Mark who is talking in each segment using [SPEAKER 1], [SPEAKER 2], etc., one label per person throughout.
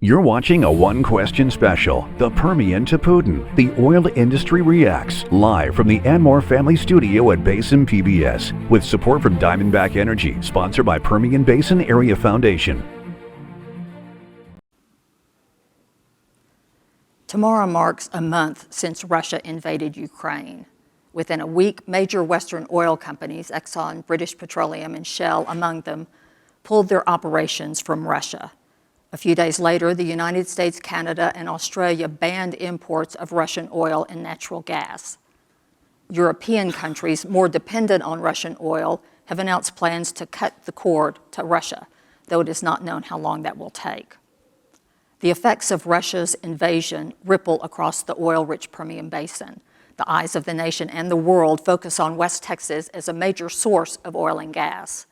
[SPEAKER 1] You're watching a one-question special, The Permian to Putin, the oil industry reacts, live from the Anmore family studio at Basin PBS, with support from Diamondback Energy, sponsored by Permian Basin Area Foundation.
[SPEAKER 2] Tomorrow marks a month since Russia invaded Ukraine. Within a week, major Western oil companies, Exxon, British Petroleum, and Shell among them, pulled their operations from Russia. A few days later, the United States, Canada, and Australia banned imports of Russian oil and natural gas. European countries more dependent on Russian oil have announced plans to cut the cord to Russia, though it is not known how long that will take. The effects of Russia's invasion ripple across the oil-rich Permian Basin. The eyes of the nation and the world focus on West Texas as a major source of oil and gas.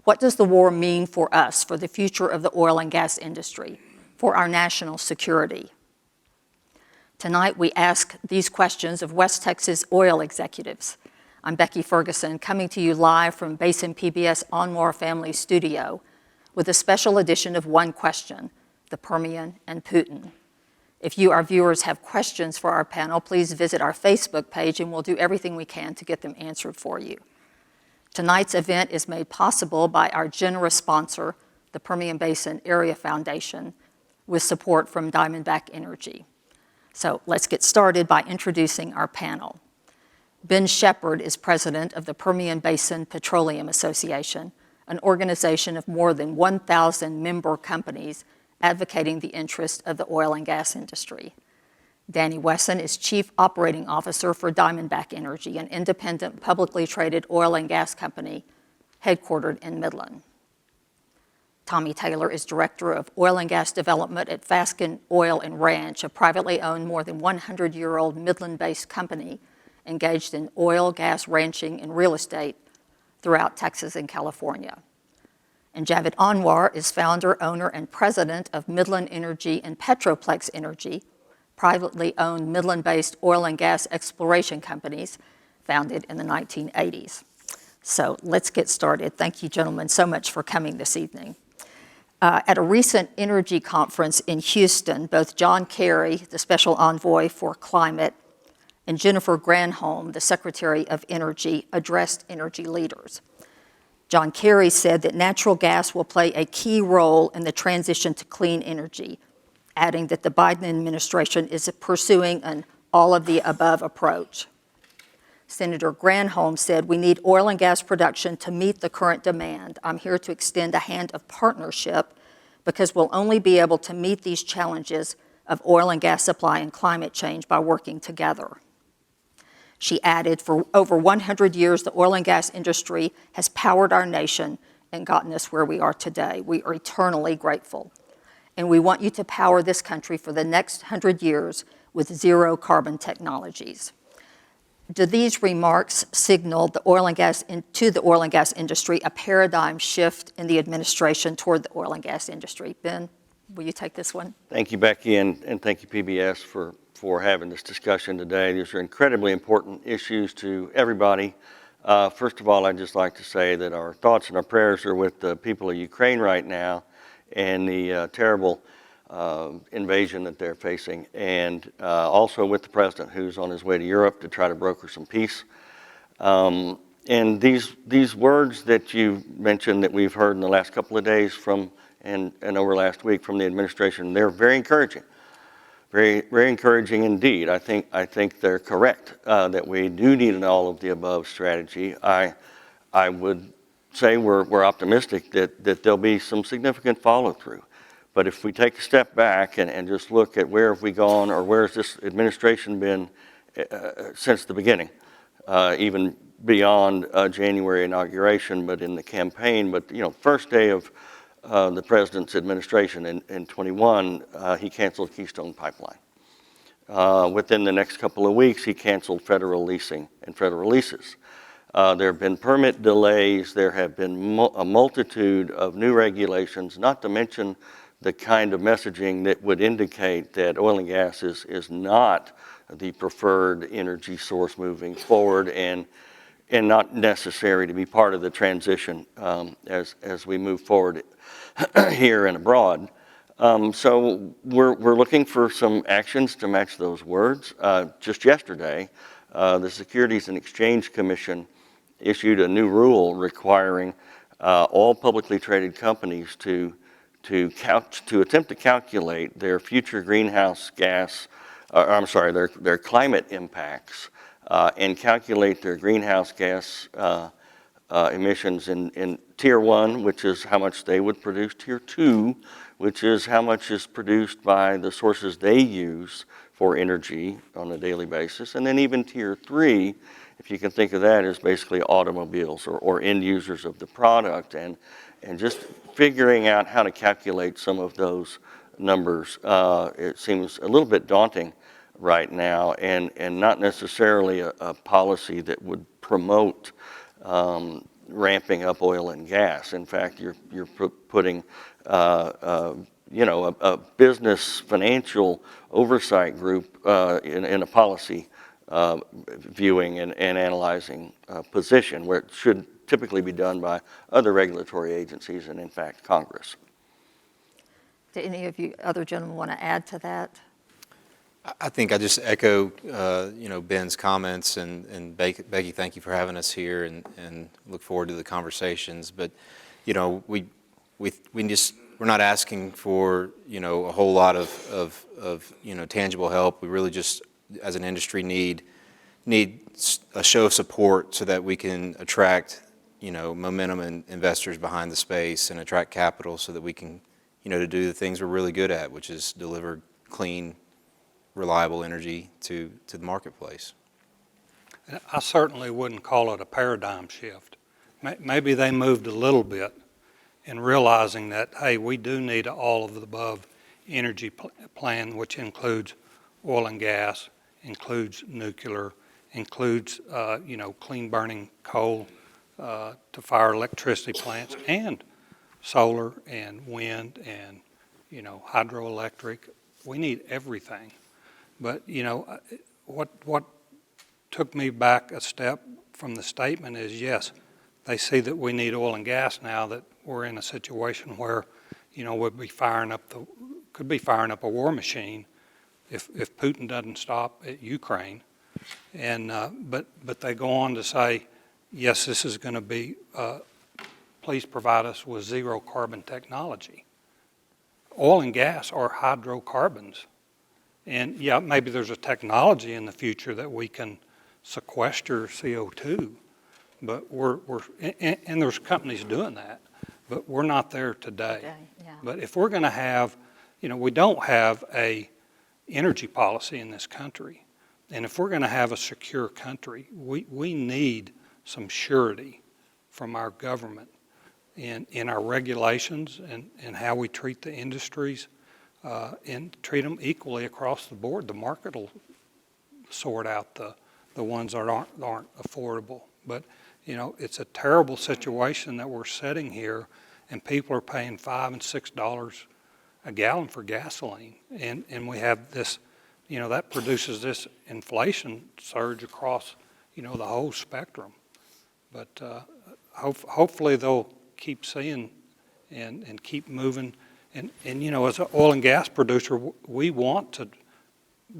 [SPEAKER 2] What does the war mean for us, for the future of the oil and gas industry, for our national security? Tonight, we ask these questions of West Texas oil executives. I'm Becky Ferguson, coming to you live from Basin PBS Anmore Family Studio with a special edition of One Question, the Permian and Putin. If you, our viewers, have questions for our panel, please visit our Facebook page and we'll do everything we can to get them answered for you. Tonight's event is made possible by our generous sponsor, the Permian Basin Area Foundation, with support from Diamondback Energy. So let's get started by introducing our panel. Ben Shepard is president of the Permian Basin Petroleum Association, an organization of more than 1,000 member companies advocating the interests of the oil and gas industry. Danny Wesson is Chief Operating Officer for Diamondback Energy, an independent, publicly traded oil and gas company headquartered in Midland. Tommy Taylor is Director of Oil and Gas Development at Fasken Oil and Ranch, a privately owned, more than 100-year-old Midland-based company engaged in oil, gas ranching, and real estate throughout Texas and California. And Javed Anwar is founder, owner, and president of Midland Energy and Petroplex Energy, privately owned Midland-based oil and gas exploration companies founded in the 1980s. So let's get started. Thank you, gentlemen, so much for coming this evening. At a recent energy conference in Houston, both John Kerry, the Special Envoy for Climate, and Jennifer Granholm, the Secretary of Energy, addressed energy leaders. John Kerry said that natural gas will play a key role in the transition to clean energy, adding that the Biden administration is pursuing an all-of-the-above approach. Senator Granholm said, "We need oil and gas production to meet the current demand. I'm here to extend a hand of partnership because we'll only be able to meet these challenges of oil and gas supply and climate change by working together." She added, "For over 100 years, the oil and gas industry has powered our nation and gotten us where we are today. We are eternally grateful. And we want you to power this country for the next 100 years with zero carbon technologies." Do these remarks signal to the oil and gas industry a paradigm shift in the administration toward the oil and gas industry? Ben, will you take this one?
[SPEAKER 3] Thank you, Becky, and thank you, PBS, for having this discussion today. These are incredibly important issues to everybody. First of all, I'd just like to say that our thoughts and our prayers are with the people of Ukraine right now and the terrible invasion that they're facing, and also with the president who's on his way to Europe to try to broker some peace. And these words that you mentioned that we've heard in the last couple of days and over last week from the administration, they're very encouraging. Very, very encouraging indeed. I think they're correct that we do need an all-of-the-above strategy. I would say we're optimistic that there'll be some significant follow-through. But if we take a step back and just look at where have we gone, or where has this administration been since the beginning, even beyond January inauguration, but in the campaign. But first day of the president's administration in 21, he canceled Keystone Pipeline. Within the next couple of weeks, he canceled federal leasing and federal leases. There have been permit delays. There have been a multitude of new regulations, not to mention the kind of messaging that would indicate that oil and gas is not the preferred energy source moving forward, and not necessary to be part of the transition as we move forward here and abroad. So we're looking for some actions to match those words. Just yesterday, the Securities and Exchange Commission issued a new rule requiring all publicly traded companies to attempt to calculate their future greenhouse gas, their climate impacts, and calculate their greenhouse gas emissions in Tier 1, which is how much they would produce, Tier 2, which is how much is produced by the sources they use for energy on a daily basis, and then even Tier 3, if you can think of that as basically automobiles or end users of the product, and just figuring out how to calculate some of those numbers. It seems a little bit daunting right now, and not necessarily a policy that would promote ramping up oil and gas. In fact, you're putting a business financial oversight group in a policy viewing and analyzing position, where it should typically be done by other regulatory agencies and, in fact, Congress.
[SPEAKER 2] Do any of you other gentlemen want to add to that?
[SPEAKER 4] I think I just echo, Ben's comments, and Becky, thank you for having us here, and look forward to the conversations. But, we're not asking for, a whole lot of tangible help. We really just, as an industry, need a show of support so that we can attract, momentum and investors behind the space, and attract capital so that we can, to do the things we're really good at, which is deliver clean, reliable energy to the marketplace.
[SPEAKER 5] I certainly wouldn't call it a paradigm shift. Maybe they moved a little bit in realizing that, hey, we do need an all of the above energy plan, which includes oil and gas, includes nuclear, includes clean burning coal to fire electricity plants, and solar and wind and hydroelectric. We need everything. But what took me back a step from the statement is, yes, they see that we need oil and gas now, that we're in a situation where we'll be could be firing up a war machine if Putin doesn't stop at Ukraine. And but they go on to say, yes, this is going to be please provide us with zero carbon technology. Oil and gas are hydrocarbons. And yeah, maybe there's a technology in the future that we can sequester CO2, but and there's companies doing that, but we're not there today.
[SPEAKER 2] Yeah.
[SPEAKER 5] But if we're going to have, we don't have a energy policy in this country, and if we're going to have a secure country, we need some surety from our government in our regulations and how we treat the industries. And treat them equally across the board. The market will sort out the ones that aren't affordable. But it's a terrible situation that we're sitting here, and people are paying $5 and $6 a gallon for gasoline, and we have this, that produces this inflation surge across the whole spectrum. But hopefully they'll keep seeing and keep moving. And as an oil and gas producer, we want to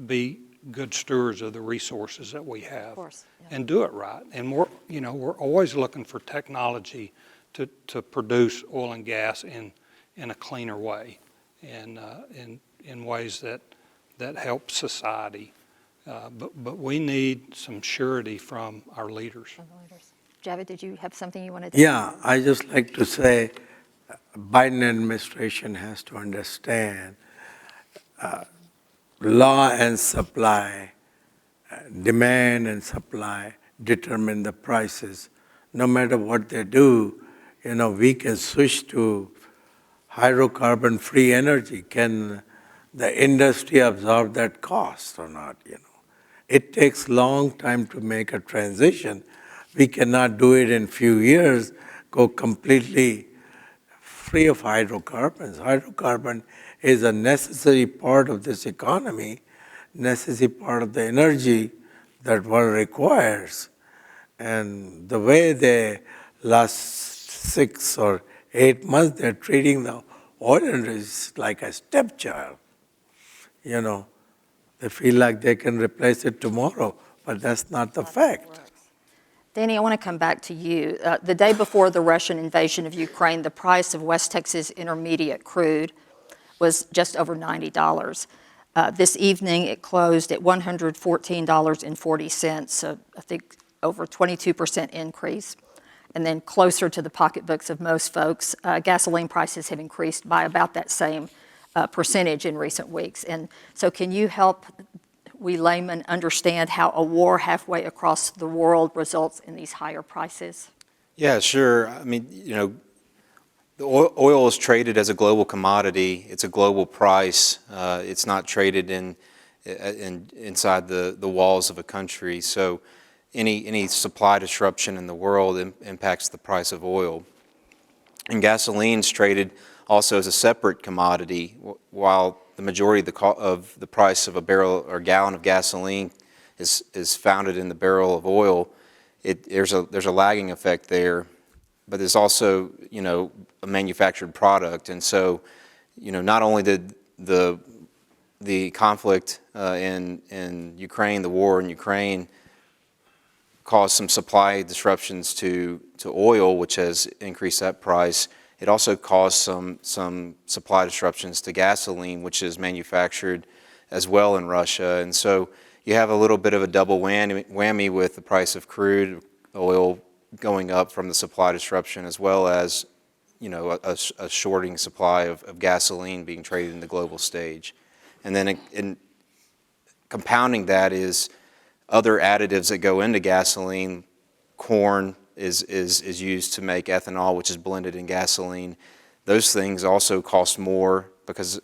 [SPEAKER 5] be good stewards of the resources that we have,
[SPEAKER 2] Of course, yeah.
[SPEAKER 5] and do it right. And we're always looking for technology to produce oil and gas in a cleaner way, and in ways that help society. But we need some surety from our leaders.
[SPEAKER 2] Javid, did you have something you wanted to
[SPEAKER 6] Yeah, I just like to say, Biden administration has to understand law and supply, demand and supply determine the prices. No matter what they do, we can switch to hydrocarbon-free energy. Can the industry absorb that cost or not? It takes long time to make a transition. We cannot do it in few years, go completely free of hydrocarbons. Hydrocarbon is a necessary part of this economy, necessary part of the energy that one requires. And the way they last 6 or 8 months, they're treating the oil industry is like a stepchild. You know, they feel like they can replace it tomorrow, but that's not the fact.
[SPEAKER 2] Danny, I want to come back to you. The day before the Russian invasion of Ukraine, the price of West Texas Intermediate crude was just over $90. This evening, it closed at $114.40, so I think over 22% increase. And then closer to the pocketbooks of most folks, gasoline prices have increased by about that same percentage in recent weeks. And so can you help we laymen understand how a war halfway across the world results in these higher prices?
[SPEAKER 4] Yeah, sure. I mean, the oil is traded as a global commodity. It's a global price. It's not traded inside the walls of a country. So any supply disruption in the world impacts the price of oil. And gasoline's traded also as a separate commodity, while the majority of the price of a barrel or gallon of gasoline is founded in the barrel of oil. There's a lagging effect there, but there's also a manufactured product, and so not only did the conflict in Ukraine, the war in Ukraine, cause some supply disruptions to oil, which has increased that price. It also caused some supply disruptions to gasoline, which is manufactured as well in Russia. And so you have a little bit of a double whammy with the price of crude oil going up from the supply disruption, as well as a shorting supply of gasoline being traded in the global stage. And then in compounding that is other additives that go into gasoline. Corn is used to make ethanol, which is blended in gasoline. Those things also cost more because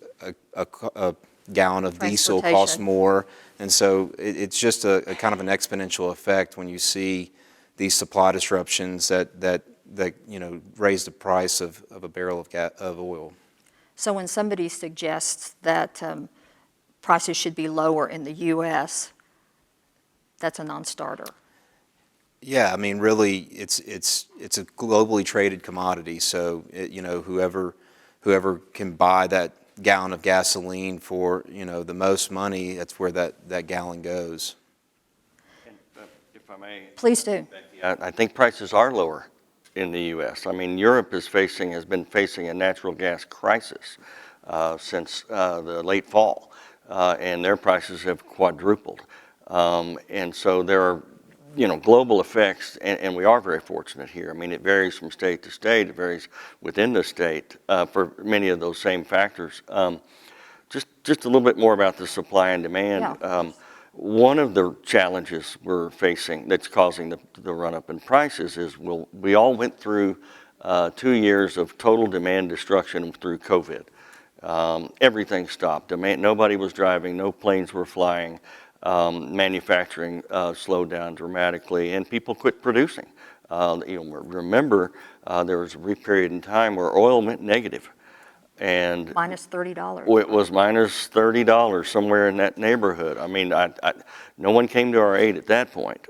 [SPEAKER 4] a gallon of diesel costs more. And so it's just a kind of an exponential effect when you see these supply disruptions that raise the price of a barrel of oil.
[SPEAKER 2] So when somebody suggests that prices should be lower in the U.S., that's a non-starter.
[SPEAKER 4] Yeah, I mean, really, it's a globally traded commodity. So whoever can buy that gallon of gasoline for the most money, that's where that gallon goes.
[SPEAKER 3] And, if I may,
[SPEAKER 2] Please do.
[SPEAKER 3] Becky, I think prices are lower in the U.S. I mean, Europe has been facing a natural gas crisis since the late fall, and their prices have quadrupled. And so there are global effects, and we are very fortunate here. I mean, it varies from state to state. It varies within the state for many of those same factors. Just a little bit more about the supply and demand.
[SPEAKER 2] Yeah.
[SPEAKER 3] One of the challenges we're facing that's causing the run-up in prices is we all went through 2 years of total demand destruction through COVID. Everything stopped. Demand, nobody was driving. No planes were flying. Manufacturing slowed down dramatically, and people quit producing. Remember, there was a brief period in time where oil went negative, and
[SPEAKER 2] Minus $30.
[SPEAKER 3] it was minus $30, somewhere in that neighborhood. I mean, no one came to our aid at that point.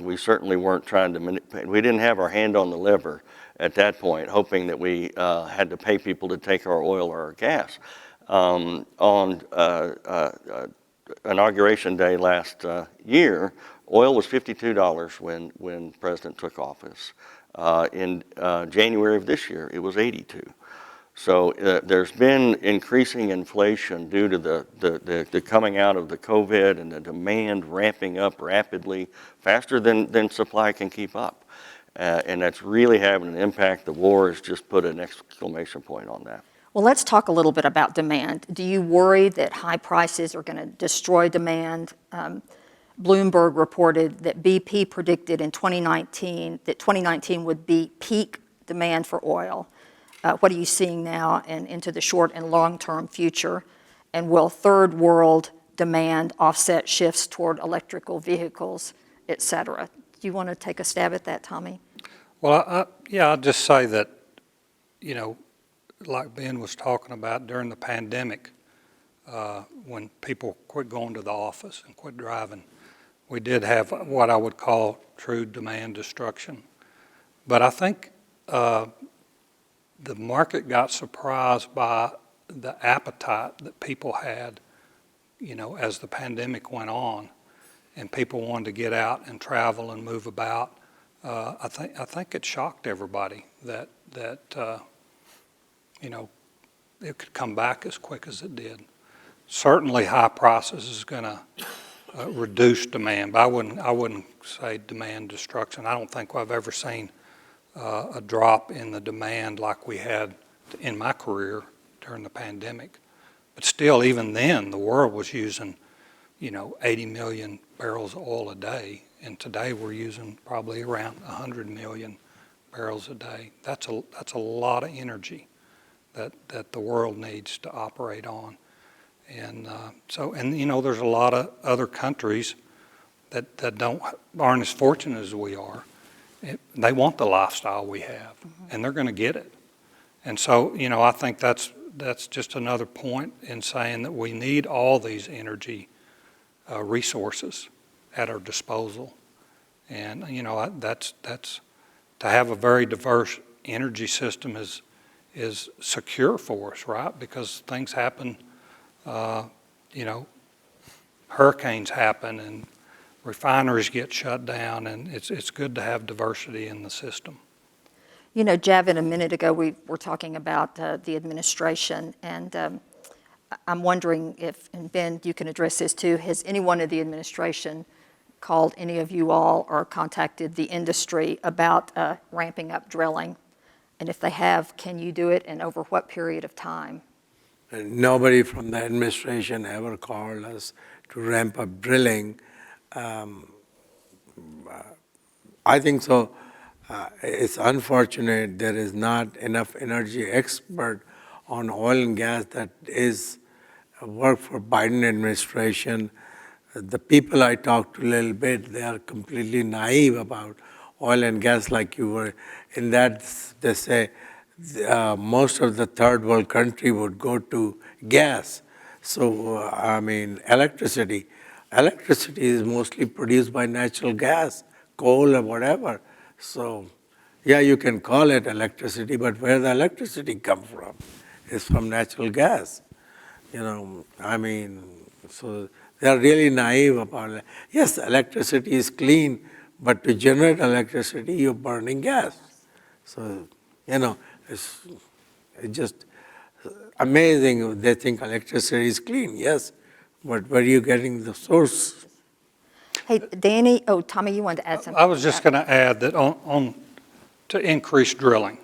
[SPEAKER 3] We certainly weren't trying to manipulate. We didn't have our hand on the lever at that point, hoping that we had to pay people to take our oil or our gas. On Inauguration Day last year, oil was $52 when the president took office. In January of this year, it was $82. So there's been increasing inflation due to the coming out of the COVID and the demand ramping up rapidly, faster than supply can keep up. And that's really having an impact. The war has just put an exclamation point on that.
[SPEAKER 2] Well, let's talk a little bit about demand. Do you worry that high prices are going to destroy demand? Bloomberg reported that BP predicted in 2019 that 2019 would be peak demand for oil. What are you seeing now and into the short and long-term future? And will third world demand offset shifts toward electrical vehicles, et cetera? Do you want to take a stab at that, Tommy?
[SPEAKER 5] Well, I'll just say that, like Ben was talking about during the pandemic, when people quit going to the office and quit driving, we did have what I would call true demand destruction. But I think the market got surprised by the appetite that people had, as the pandemic went on, and people wanted to get out and travel and move about. I think it shocked everybody that it could come back as quick as it did. Certainly, high prices is going to reduce demand, but I wouldn't say demand destruction. I don't think I've ever seen a drop in the demand like we had in my career during the pandemic. But still, even then, the world was using, 80 million barrels of oil a day, and today we're using probably around 100 million barrels a day. That's a lot of energy that the world needs to operate on. And there's a lot of other countries that aren't as fortunate as we are. They want the lifestyle we have, and they're going to get it. And so, I think that's just another point in saying that we need all these energy resources at our disposal. And, that's to have a very diverse energy system is secure for us, right? Because things happen, hurricanes happen and refineries get shut down, and it's good to have diversity in the system.
[SPEAKER 2] Javin, a minute ago we were talking about the administration, and I'm wondering if, and Ben, you can address this too, has anyone in the administration called any of you all or contacted the industry about ramping up drilling? And if they have, can you do it, and over what period of time?
[SPEAKER 6] Nobody from the administration ever called us to ramp up drilling. I think so. It's unfortunate there is not enough energy expert on oil and gas that is work for Biden administration. The people I talked to a little bit, they are completely naive about oil and gas, like you were. In that, they say most of the third world country would go to gas. So, electricity. Electricity is mostly produced by natural gas, coal or whatever. So, yeah, you can call it electricity, but where the electricity come from? It's from natural gas. So they are really naive about it. Yes, electricity is clean, but to generate electricity, you're burning gas. So, it's just amazing. They think electricity is clean, yes, but where are you getting the source?
[SPEAKER 2] Hey, Danny, Tommy, you wanted to add something?
[SPEAKER 5] I was just going to add that to increase drilling.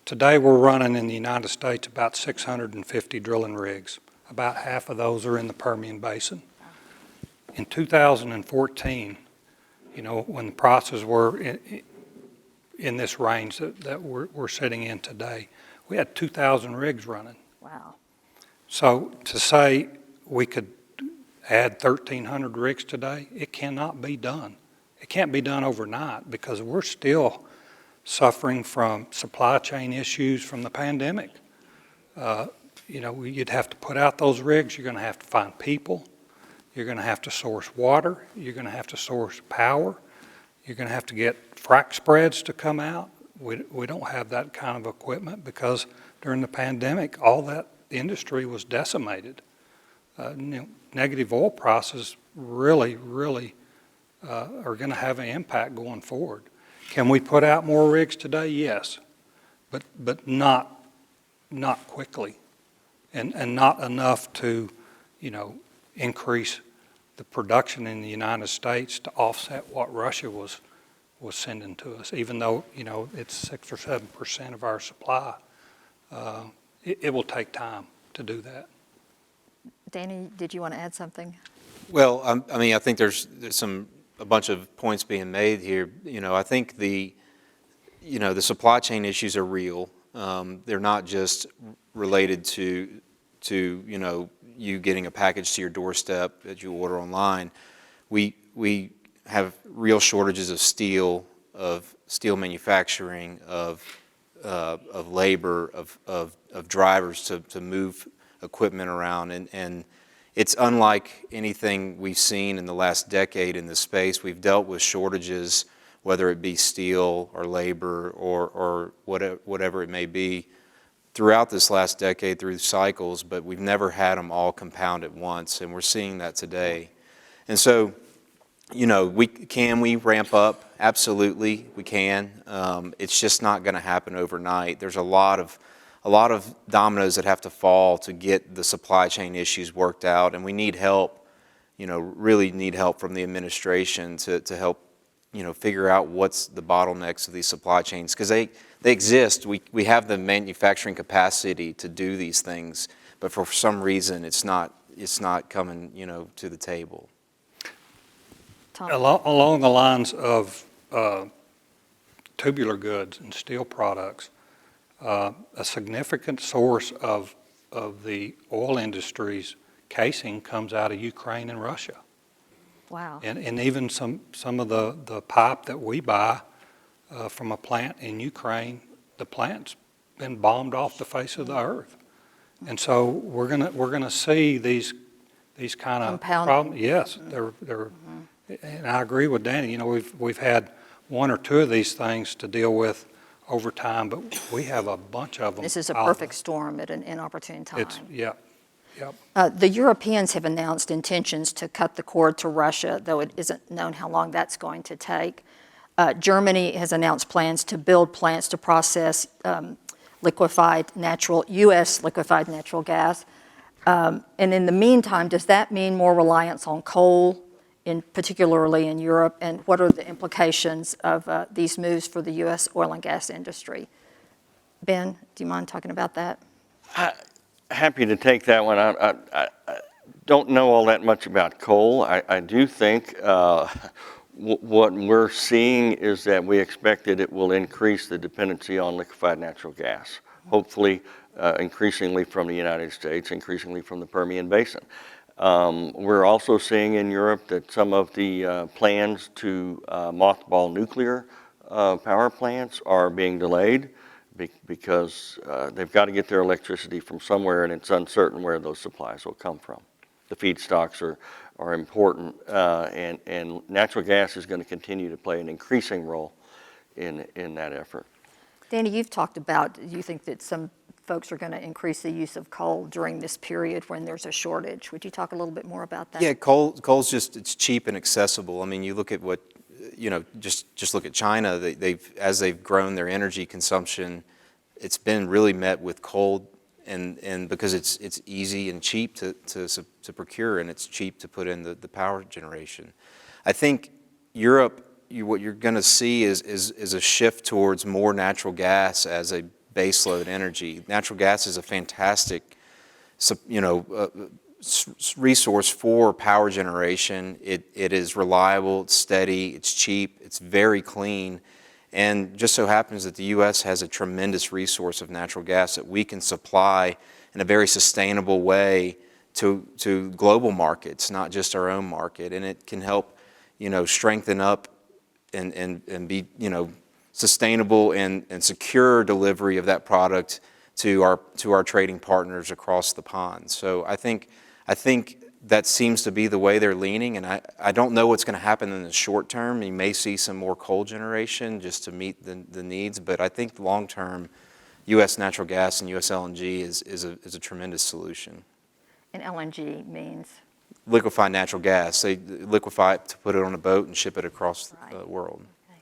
[SPEAKER 5] Today we're running in the United States about 650 drilling rigs. About half of those are in the Permian Basin. In 2014, when the prices were in this range that we're sitting in today, we had 2,000 rigs running.
[SPEAKER 2] Wow.
[SPEAKER 5] So to say we could add 1,300 rigs today, it cannot be done. It can't be done overnight because we're still suffering from supply chain issues from the pandemic. You'd have to put out those rigs. You're going to have to find people. You're going to have to source water. You're going to have to source power. You're going to have to get frac spreads to come out. We don't have that kind of equipment because during the pandemic, all that industry was decimated. Negative oil prices really are going to have an impact going forward. Can we put out more rigs today? Yes, but not quickly, and not enough to increase the production in the United States to offset what Russia was sending to us. Even though it's 6 or 7% of our supply, it will take time to do that.
[SPEAKER 2] Danny, did you want to add something?
[SPEAKER 4] Well, I think there's a bunch of points being made here. I think the supply chain issues are real. They're not just related to you getting a package to your doorstep that you order online. We have real shortages of steel manufacturing, of labor, of drivers to move equipment around, and it's unlike anything we've seen in the last decade in this space. We've dealt with shortages, whether it be steel or labor or whatever it may be, throughout this last decade through cycles, but we've never had them all compound at once, and we're seeing that today. And so, you know, can we ramp up? Absolutely, we can. It's just not going to happen overnight. There's a lot of dominoes that have to fall to get the supply chain issues worked out, and we need help. You know, really need help from the administration to help, you know, figure out what's the bottlenecks of these supply chains, because they exist. We have the manufacturing capacity to do these things, but for some reason it's not coming, you know, to the table.
[SPEAKER 2] Tom?
[SPEAKER 5] Along the lines of tubular goods and steel products, a significant source of the oil industry's casing comes out of Ukraine and Russia.
[SPEAKER 2] Wow.
[SPEAKER 5] And even some of the pipe that we buy from a plant in Ukraine, the plant's been bombed off the face of the earth. And so we're gonna see these kind of problems. Yes, they're and I agree with Danny. You know, we've had one or two of these things to deal with over time, but we have a bunch of them.
[SPEAKER 2] This is a perfect storm at an inopportune time.
[SPEAKER 5] Yep.
[SPEAKER 2] The Europeans have announced intentions to cut the cord to Russia, though it isn't known how long that's going to take. Germany has announced plans to build plants to process U.S. liquefied natural gas. And in the meantime, does that mean more reliance on coal, particularly in Europe? And what are the implications of these moves for the U.S. oil and gas industry? Ben, do you mind talking about that?
[SPEAKER 3] Happy to take that one. I don't know all that much about coal. I do think what we're seeing is that we expect that it will increase the dependency on liquefied natural gas, hopefully increasingly from the United States, increasingly from the Permian Basin. We're also seeing in Europe that some of the plans to mothball nuclear power plants are being delayed because they've got to get their electricity from somewhere, and it's uncertain where those supplies will come from. The feedstocks are important, and natural gas is going to continue to play an increasing role in that effort.
[SPEAKER 2] Danny, you've talked about, you think that some folks are going to increase the use of coal during this period when there's a shortage. Would you talk a little bit more about that?
[SPEAKER 4] Yeah, coal's just, it's cheap and accessible. I mean, you look at what, you know, just look at China. As they've grown their energy consumption, it's been really met with coal, and because it's easy and cheap to procure, and it's cheap to put in the power generation. I think Europe, what you're going to see is a shift towards more natural gas as a baseload energy. Natural gas is a fantastic, you know, resource for power generation. It is reliable, it's steady, it's cheap, it's very clean, and just so happens that the U.S. has a tremendous resource of natural gas that we can supply in a very sustainable way to global markets, not just our own market, and it can help, you know, strengthen up and be, you know, sustainable and secure delivery of that product to our trading partners across the pond. So I think that seems to be the way they're leaning, and I don't know what's going to happen in the short term. You may see some more coal generation just to meet the needs, but I think long term, U.S. natural gas and U.S. LNG is a tremendous solution.
[SPEAKER 2] And LNG means?
[SPEAKER 4] Liquefied natural gas. They liquefy it to put it on a boat and ship it across the world.
[SPEAKER 2] Okay,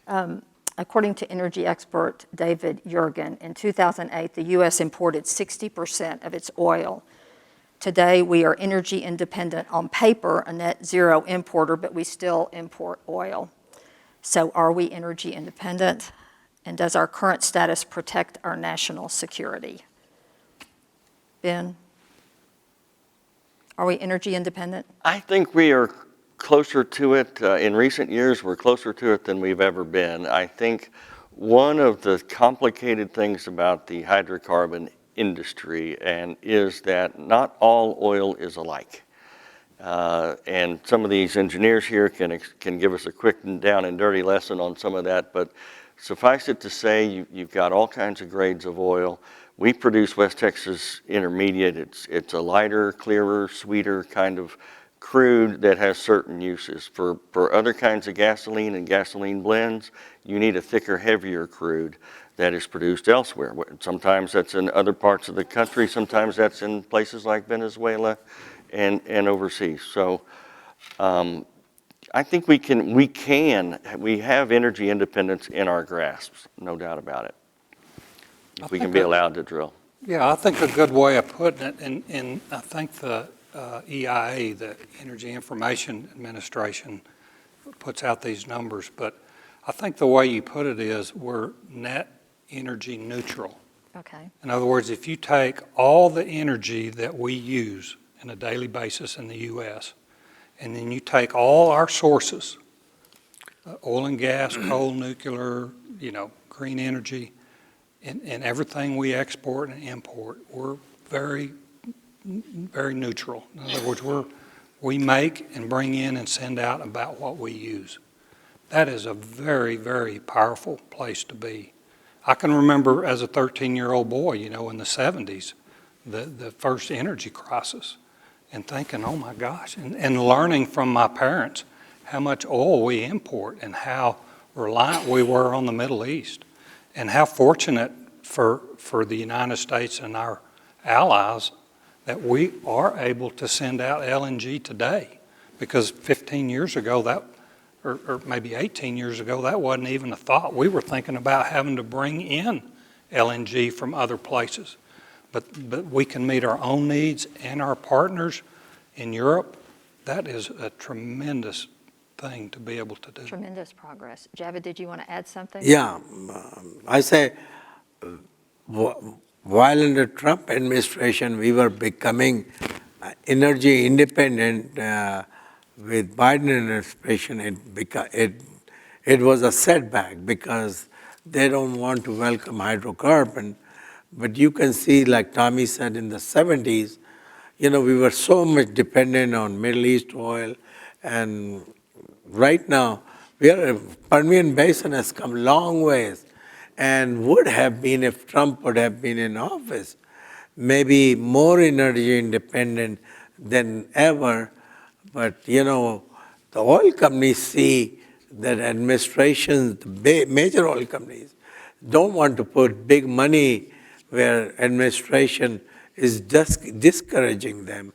[SPEAKER 2] good. According to energy expert David Yergin, in 2008, the U.S. imported 60% of its oil. Today, we are energy independent on paper, a net zero importer, but we still import oil. So are we energy independent? And does our current status protect our national security? Ben, are we energy independent?
[SPEAKER 3] I think we are closer to it. In recent years, we're closer to it than we've ever been. I think one of the complicated things about the hydrocarbon industry is that not all oil is alike. And some of these engineers here can give us a quick down and dirty lesson on some of that, but suffice it to say, you've got all kinds of grades of oil. We produce West Texas Intermediate. It's a lighter, clearer, sweeter kind of crude that has certain uses. For other kinds of gasoline and gasoline blends, you need a thicker, heavier crude that is produced elsewhere. Sometimes that's in other parts of the country, sometimes that's in places like Venezuela and overseas. So I think we have energy independence in our grasps, no doubt about it, if we can be allowed to drill.
[SPEAKER 5] Yeah, I think a good way of putting it, and I think the EIA, the Energy Information Administration, puts out these numbers, but I think the way you put it is we're net energy neutral.
[SPEAKER 2] Okay.
[SPEAKER 5] In other words, if you take all the energy that we use on a daily basis in the U.S., and then you take all our sources, oil and gas, coal, nuclear, green energy, and everything we export and import, we're very, very neutral. In other words, we make and bring in and send out about what we use. That is a very, very powerful place to be. I can remember as a 13-year-old boy, in the 70s, the first energy crisis, and thinking, oh my gosh, and learning from my parents how much oil we import and how reliant we were on the Middle East, and how fortunate for the United States and our allies that we are able to send out LNG today. Because 15 years ago, or maybe 18 years ago, that wasn't even a thought. We were thinking about having to bring in LNG from other places. But we can meet our own needs and our partners in Europe. That is a tremendous thing to be able to do.
[SPEAKER 2] Tremendous progress. Javed, did you want to add something?
[SPEAKER 6] Yeah, I say, while in the Trump administration we were becoming energy independent, with Biden administration it was a setback because they don't want to welcome hydrocarbon. But you can see, like Tommy said, in the 70s, we were so much dependent on Middle East oil, and right now Permian Basin has come long ways, and would have been, if Trump would have been in office, maybe more energy independent than ever. But the oil companies see that administrations, the major oil companies, don't want to put big money where administration is just discouraging them.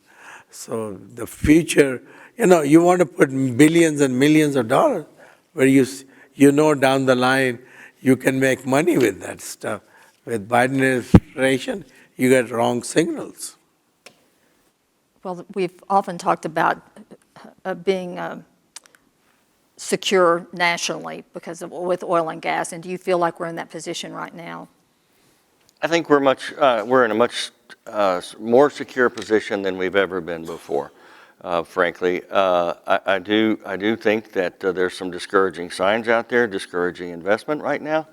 [SPEAKER 6] So the future, you want to put billions and millions of dollars where down the line you can make money with that stuff. With Biden administration, you get wrong signals.
[SPEAKER 2] Well, we've often talked about being secure nationally with oil and gas, and do you feel like we're in that position right now?
[SPEAKER 3] I think we're in a much more secure position than we've ever been before. Frankly, I do think that there's some discouraging signs out there, discouraging investment right now.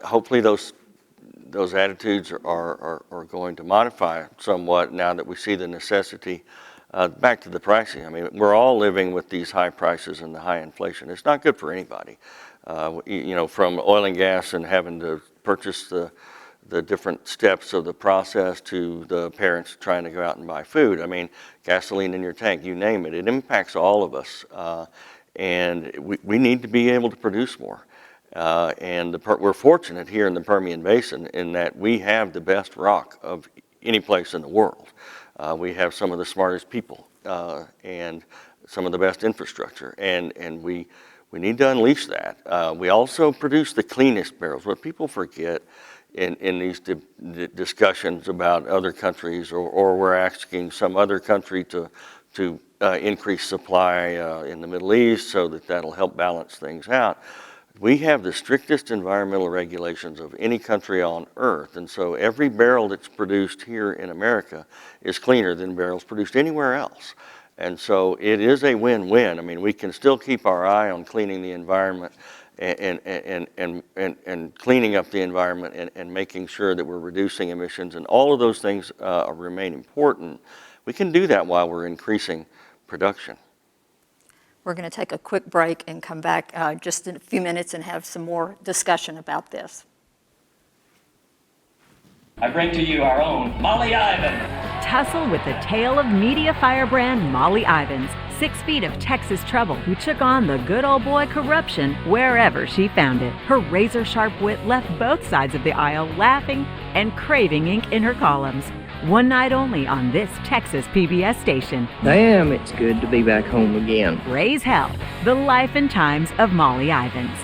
[SPEAKER 3] Hopefully those attitudes are going to modify somewhat now that we see the necessity. Back to the pricing. I mean, we're all living with these high prices and the high inflation. It's not good for anybody. From oil and gas and having to purchase the different steps of the process to the parents trying to go out and buy food. I mean, gasoline in your tank, you name it. It impacts all of us. And we need to be able to produce more. And we're fortunate here in the Permian Basin in that we have the best rock of any place in the world. We have some of the smartest people and some of the best infrastructure, and we need to unleash that. We also produce the cleanest barrels. What people forget in these discussions about other countries, or we're asking some other country to increase supply in the Middle East so that'll help balance things out. We have the strictest environmental regulations of any country on earth, and so every barrel that's produced here in America is cleaner than barrels produced anywhere else. And so it is a win-win. I mean, we can still keep our eye on cleaning the environment and cleaning up the environment and making sure that we're reducing emissions, and all of those things remain important. We can do that while we're increasing production.
[SPEAKER 2] We're going to take a quick break and come back just in a few minutes and have some more discussion about this.
[SPEAKER 7] I bring to you our own Molly Ivins.
[SPEAKER 8] Tussle with the tale of media firebrand Molly Ivins,
[SPEAKER 7] 6 feet of Texas trouble who took on the good old boy corruption wherever she found it. Her razor-sharp wit left both sides of the aisle laughing and craving ink in her columns. One night only on this Texas PBS station.
[SPEAKER 8] Damn, it's good to be back home again.
[SPEAKER 7] Raise Hell, the life and times of Molly Ivins.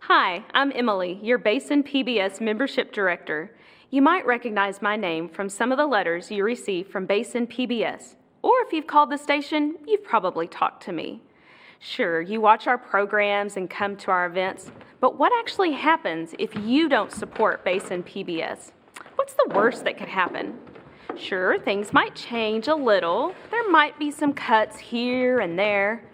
[SPEAKER 9] Hi, I'm Emily, your Basin PBS Membership Director. You might recognize my name from some of the letters you receive from Basin PBS, or if you've called the station, you've probably talked to me. Sure, you watch our programs and come to our events, but what actually happens if you don't support Basin PBS? What's the worst that could happen? Sure, things might change a little. There might be some cuts here and there.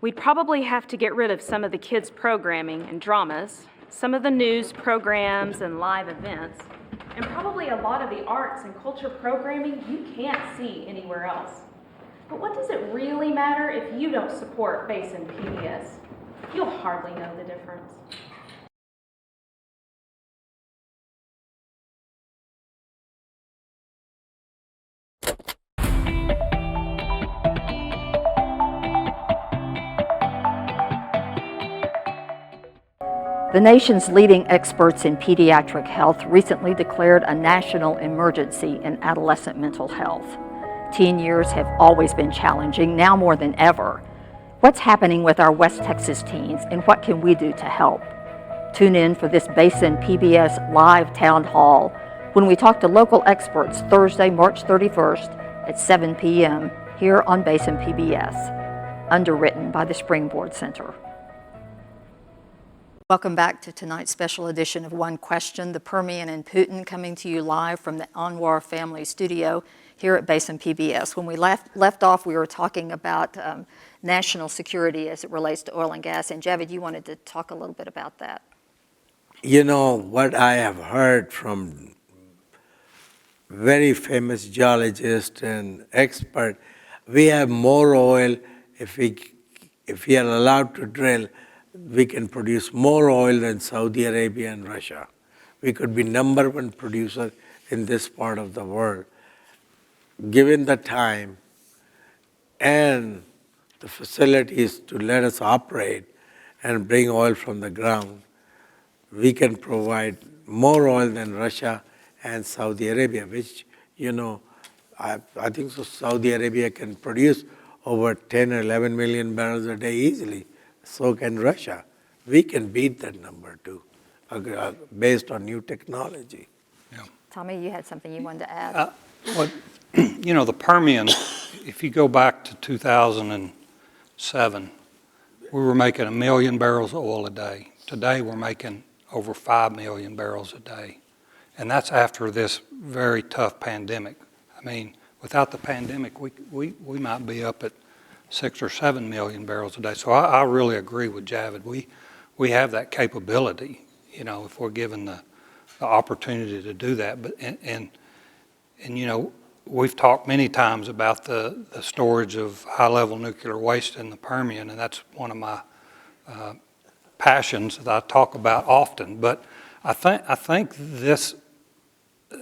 [SPEAKER 9] We'd probably have to get rid of some of the kids' programming and dramas, some of the news programs and live events, and probably a lot of the arts and culture programming you can't see anywhere else. But what does it really matter if you don't support Basin PBS? You'll hardly know the difference.
[SPEAKER 2] The nation's leading experts in pediatric health recently declared a national emergency in adolescent mental health. Teen years have always been challenging, now more than ever. What's happening with our West Texas teens, and what can we do to help? Tune in for this Basin PBS live town hall when we talk to local experts Thursday, March 31st at 7 p.m. here on Basin PBS, underwritten by the Springboard Center. Welcome back to tonight's special edition of One Question, the Permian and Putin, coming to you live from the Anwar family studio here at Basin PBS. When we left off, we were talking about national security as it relates to oil and gas, and Javid, you wanted to talk a little bit about that.
[SPEAKER 6] You know, what I have heard from very famous geologists and experts, we have more oil if we are allowed to drill. We can produce more oil than Saudi Arabia and Russia. We could be number one producer in this part of the world. Given the time and the facilities to let us operate and bring oil from the ground, we can provide more oil than Russia and Saudi Arabia, which, you know, I think so Saudi Arabia can produce over 10 or 11 million barrels a day easily. So can Russia. We can beat that number too, based on new technology.
[SPEAKER 5] Yeah.
[SPEAKER 2] Tommy, you had something you wanted to add.
[SPEAKER 5] You know, the Permian, if you go back to 2007, we were making 1 million barrels of oil a day. Today we're making over 5 million barrels a day. And that's after this very tough pandemic. I mean, without the pandemic, we might be up at 6 or 7 million barrels a day. So I really agree with Javid. We have that capability, you know, if we're given the opportunity to do that. But and you know, we've talked many times about the storage of high-level nuclear waste in the Permian, and that's one of my passions that I talk about often. But I think this,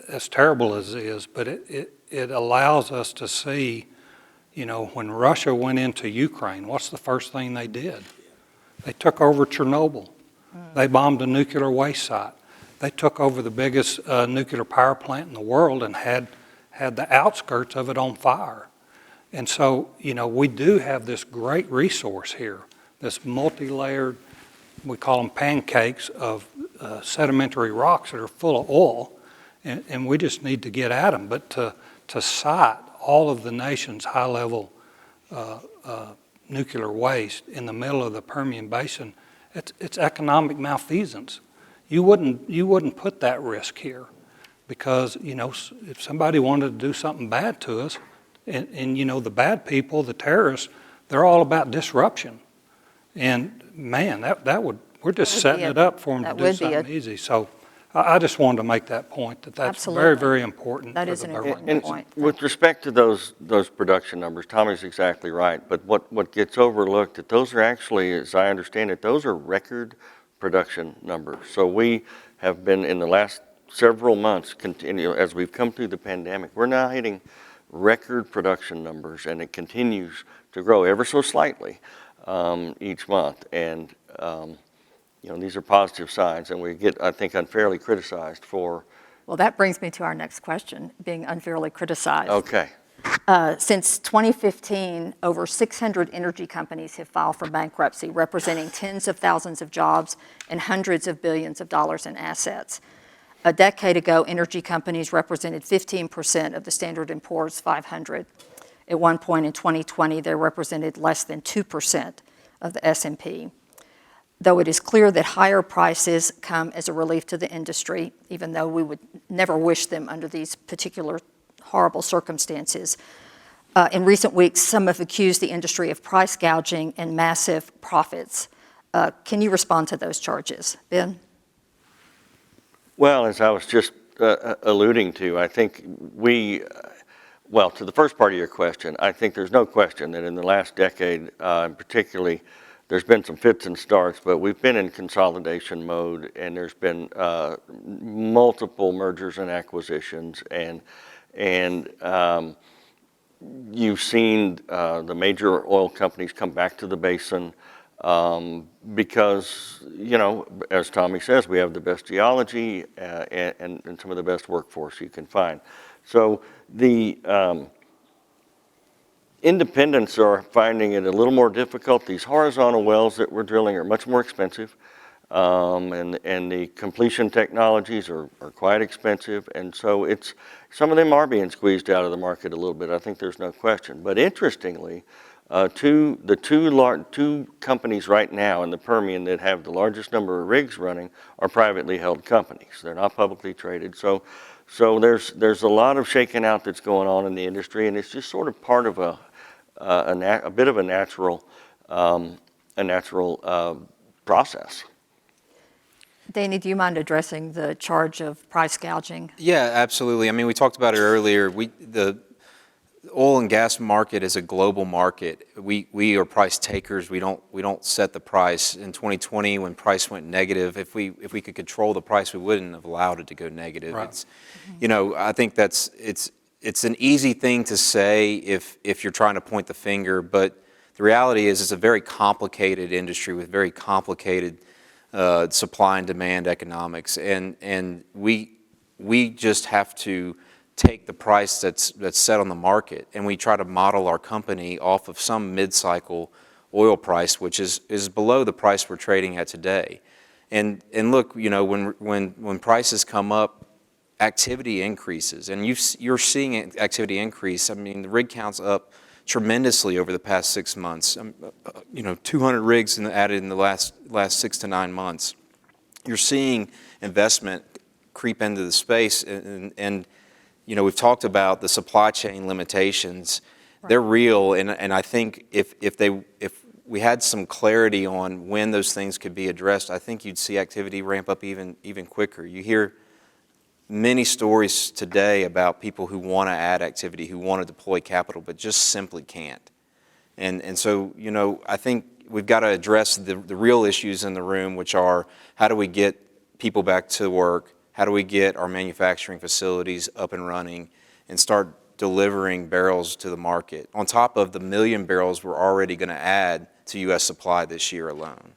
[SPEAKER 5] as terrible as it is, but it allows us to see. You know, when Russia went into Ukraine, what's the first thing they did? They took over Chernobyl. They bombed a nuclear waste site. They took over the biggest nuclear power plant in the world and had the outskirts of it on fire. And so, you know, we do have this great resource here, this multi-layered, we call them pancakes of sedimentary rocks that are full of oil, and we just need to get at them. But to site all of the nation's high-level nuclear waste in the middle of the Permian Basin, it's economic malfeasance. You wouldn't put that risk here, because you know, if somebody wanted to do something bad to us, and you know, the bad people, the terrorists, they're all about disruption. And man, we're just setting it up for them to do something easy. So I just wanted to make that point, that's
[SPEAKER 2] Absolutely.
[SPEAKER 5] very, very important.
[SPEAKER 2] That is an important
[SPEAKER 3] And
[SPEAKER 2] point.
[SPEAKER 3] with respect to those production numbers, Tommy's exactly right. But what gets overlooked, that those are actually, as I understand it, those are record production numbers. So we have been, in the last several months continue as we've come through the pandemic. We're now hitting record production numbers, and it continues to grow ever so slightly each month. And these are positive signs, and we get, I think, unfairly criticized for.
[SPEAKER 2] Well, that brings me to our next question, being unfairly criticized.
[SPEAKER 3] Okay.
[SPEAKER 2] Since 2015, over 600 energy companies have filed for bankruptcy, representing tens of thousands of jobs and hundreds of billions of dollars in assets. A decade ago, energy companies represented 15% of the Standard & Poor's 500. At one point in 2020, they represented less than 2% of the S&P. Though it is clear that higher prices come as a relief to the industry, even though we would never wish them under these particular horrible circumstances. In recent weeks, some have accused the industry of price gouging and massive profits. Can you respond to those charges, Ben?
[SPEAKER 3] Well, as I was just alluding to, I think to the first part of your question, I think there's no question that in the last decade, particularly, there's been some fits and starts, but we've been in consolidation mode, and there's been multiple mergers and acquisitions, and you've seen the major oil companies come back to the basin because, as Tommy says, we have the best geology and some of the best workforce you can find. So the independents are finding it a little more difficult. These horizontal wells that we're drilling are much more expensive, and the completion technologies are quite expensive, and so some of them are being squeezed out of the market a little bit. I think there's no question. But interestingly, two companies right now in the Permian that have the largest number of rigs running are privately held companies. They're not publicly traded, so there's a lot of shaking out that's going on in the industry, and it's just sort of part of a bit of a natural process.
[SPEAKER 2] Danny, do you mind addressing the charge of price gouging?
[SPEAKER 4] Yeah, absolutely. I mean, we talked about it earlier. The oil and gas market is a global market. We are price takers. We don't set the price. In 2020, when price went negative, if we could control the price, we wouldn't have allowed it to go negative.
[SPEAKER 5] Right.
[SPEAKER 4] I think it's an easy thing to say if you're trying to point the finger, but the reality is it's a very complicated industry with very complicated supply and demand economics, and we just have to take the price that's set on the market, and we try to model our company off of some mid-cycle oil price, which is below the price we're trading at today. And look, when prices come up, activity increases, and you're seeing activity increase. I mean, the rig count's up tremendously over the past 6 months. 200 rigs added in the last 6 to 9 months. You're seeing investment creep into the space, and we've talked about the supply chain limitations. Right. They're real, and I think if we had some clarity on when those things could be addressed, I think you'd see activity ramp up even quicker. You hear many stories today about people who want to add activity, who want to deploy capital, but just simply can't. And so, I think we've got to address the real issues in the room, which are how do we get people back to work? How do we get our manufacturing facilities up and running and start delivering barrels to the market, on top of the 1 million barrels we're already going to add to U.S. supply this year alone?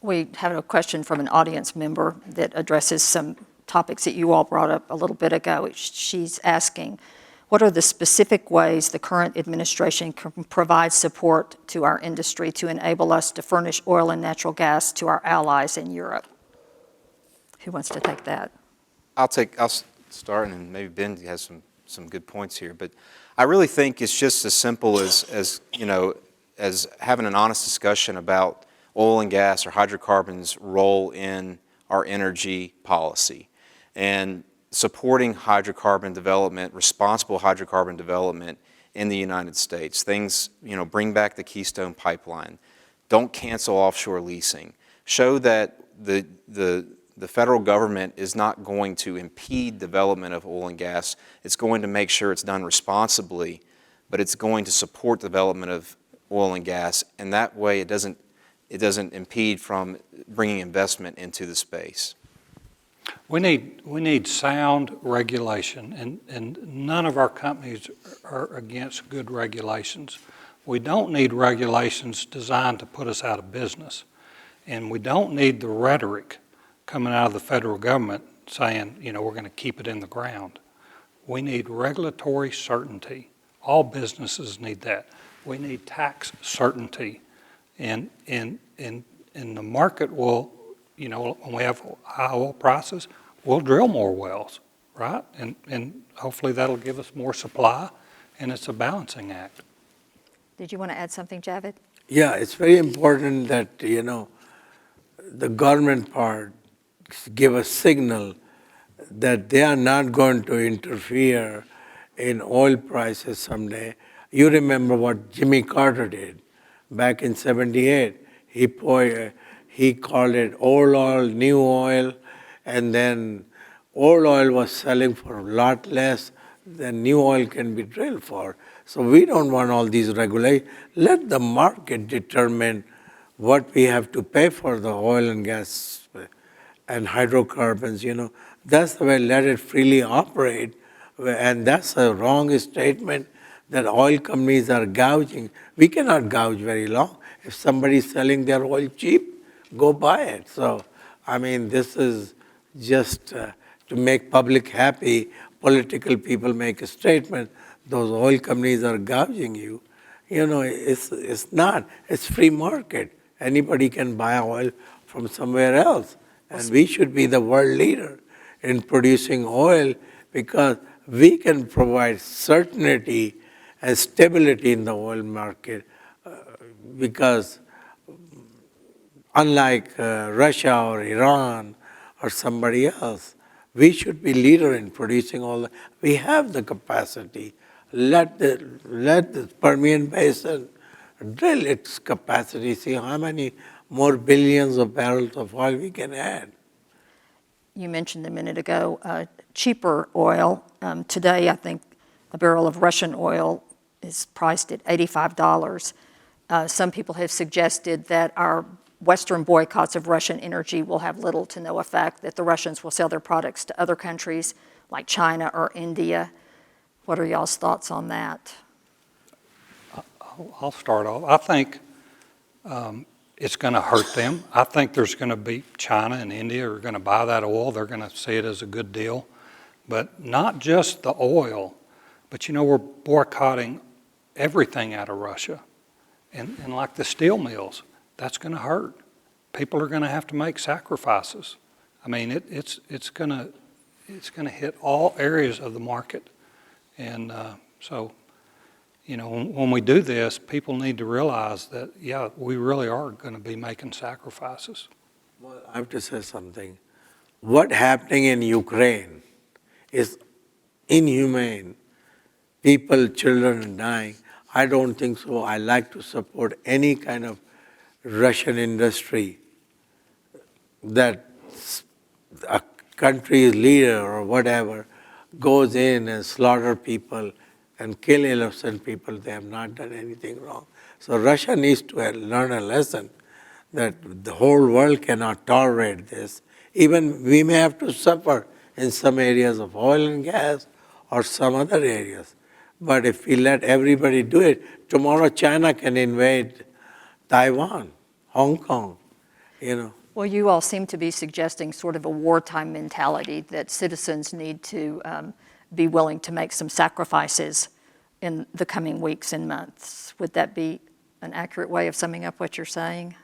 [SPEAKER 2] We have a question from an audience member that addresses some topics that you all brought up a little bit ago. She's asking, what are the specific ways the current administration can provide support to our industry to enable us to furnish oil and natural gas to our allies in Europe? Who wants to take that? I'll
[SPEAKER 4] start, and maybe Ben has some good points here. But I really think it's just as simple as having an honest discussion about oil and gas or hydrocarbons' role in our energy policy, and supporting hydrocarbon development, responsible hydrocarbon development in the United States. Things, bring back the Keystone Pipeline. Don't cancel offshore leasing. Show that the federal government is not going to impede development of oil and gas. It's going to make sure it's done responsibly, but it's going to support development of oil and gas, and that way it doesn't impede from bringing investment into the space.
[SPEAKER 5] We need sound regulation, and none of our companies are against good regulations. We don't need regulations designed to put us out of business. And we don't need the rhetoric coming out of the federal government saying, we're going to keep it in the ground. We need regulatory certainty. All businesses need that. We need tax certainty. And the market will, when we have high oil prices, we'll drill more wells, right? And hopefully that'll give us more supply, and it's a balancing act.
[SPEAKER 2] Did you want to add something, Javed?
[SPEAKER 6] Yeah, it's very important that, the government part give a signal that they are not going to interfere in oil prices someday. You remember what Jimmy Carter did back in '78. He called it old oil, new oil, and then old oil was selling for a lot less than new oil can be drilled for. So we don't want all these regulations. Let the market determine what we have to pay for the oil and gas and hydrocarbons, That's the way, let it freely operate. And that's a wrong statement that oil companies are gouging. We cannot gouge very long. If somebody is selling their oil cheap, go buy it. So, this is just to make public happy. Political people make a statement, those oil companies are gouging you. It's not. It's free market. Anybody can buy oil from somewhere else. And we should be the world leader in producing oil because we can provide certainty and stability in the oil market because unlike Russia or Iran or somebody else, we should be leader in producing oil. We have the capacity. Let the Permian Basin drill its capacity, see how many more billions of barrels of oil we can add.
[SPEAKER 2] You mentioned a minute ago cheaper oil. Today, I think a barrel of Russian oil is priced at $85. Some people have suggested that our Western boycotts of Russian energy will have little to no effect, that the Russians will sell their products to other countries like China or India. What are y'all's thoughts on that?
[SPEAKER 5] I'll start off. I think it's going to hurt them. I think there's going to be China and India are going to buy that oil. They're going to see it as a good deal. But not just the oil, but we're boycotting everything out of Russia. And like the steel mills, that's going to hurt. People are going to have to make sacrifices. It's going to hit all areas of the market. And so, when we do this, people need to realize that, we really are going to be making sacrifices.
[SPEAKER 6] Well, I have to say something. What's happening in Ukraine is inhumane. People, children are dying. I don't think so. I like to support any kind of Russian industry that a country's leader or whatever goes in and slaughter people and kill innocent people. They have not done anything wrong. So Russia needs to learn a lesson that the whole world cannot tolerate this. Even we may have to suffer in some areas of oil and gas or some other areas. But if we let everybody do it, tomorrow China can invade Taiwan, Hong Kong,
[SPEAKER 2] Well, you all seem to be suggesting sort of a wartime mentality that citizens need to be willing to make some sacrifices in the coming weeks and months. Would that be an accurate way of summing up what you're saying?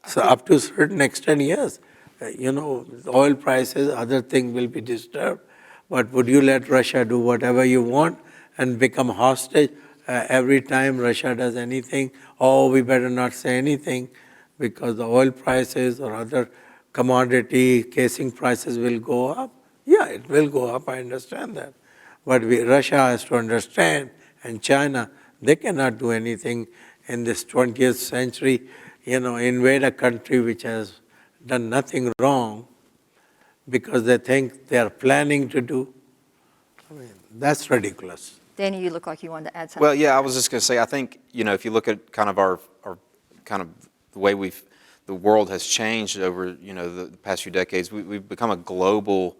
[SPEAKER 6] So up to a certain extent, yes. Oil prices, other things will be disturbed. But would you let Russia do whatever you want and become hostage every time Russia does anything? Oh, we better not say anything because the oil prices or other commodity casing prices will go up. Yeah, it will go up, I understand that. But Russia has to understand, and China, they cannot do anything in this 20th century, invade a country which has done nothing wrong because they think they are planning to do. That's ridiculous.
[SPEAKER 2] Danny, you look like you wanted to add something.
[SPEAKER 4] Well, yeah, I was just going to say, I think, if you look at kind of our kind of the way we've the world has changed over, the past few decades. We've become a global,